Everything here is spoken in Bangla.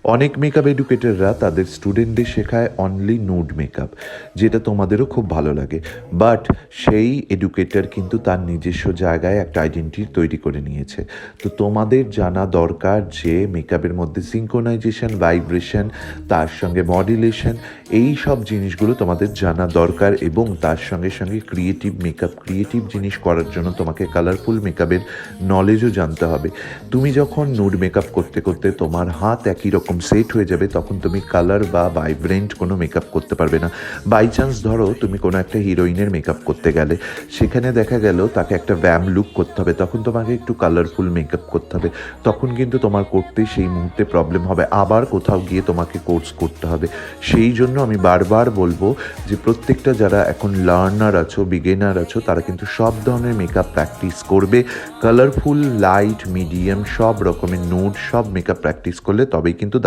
অনেক মেকআপ এডুকেটররা তাদের স্টুডেন্টদের শেখায় অনলি নুড মেকআপ, যেটা তোমাদেরও খুব ভালো লাগে। বাট সেই এডুকেটর কিন্তু তার নিজস্ব জায়গায় একটা আইডেন্টিটি তৈরি করে নিয়েছে। তো তোমাদের জানা দরকার যে মেকআপের মধ্যে সিঙ্ক্রোনাইজেশন, ভাইব্রেশন, তার সঙ্গে মডুলেশন, এই সব জিনিসগুলো তোমাদের জানা দরকার। এবং তার সঙ্গে সঙ্গে ক্রিয়েটিভ মেকআপ, ক্রিয়েটিভ জিনিস করার জন্য তোমাকে কালারফুল মেকআপের নলেজও জানতে হবে। তুমি যখন নুড মেকআপ করতে করতে তোমার হাত একই রকম সেট হয়ে যাবে, তখন তুমি কালার বা ভাইব্রেন্ট কোনো মেকআপ করতে পারবে না। বাই চান্স ধরো তুমি কোনো একটা হিরোইনের মেকআপ করতে গেলে, সেখানে দেখা গেল তাকে একটা ভ্যাম লুক করতে হবে, তখন তোমাকে একটু কালারফুল মেকআপ করতে হবে। তখন কিন্তু তোমার করতে সেই মুহূর্তে প্রবলেম হবে, আবার কোথাও গিয়ে তোমাকে কোর্স করতে হবে। সেই জন্য আমি বারবার বলবো যে প্রত্যেকটা যারা এখন লার্নার আছো, বিগিনার আছো, তারা কিন্তু সব ধরনের মেকআপ প্র্যাকটিস করবে। কালারফুল, লাইট, মিডিয়াম, সব রকমের নুড, সব মেকআপ প্র্যাকটিস করলে তবেই কিন্তু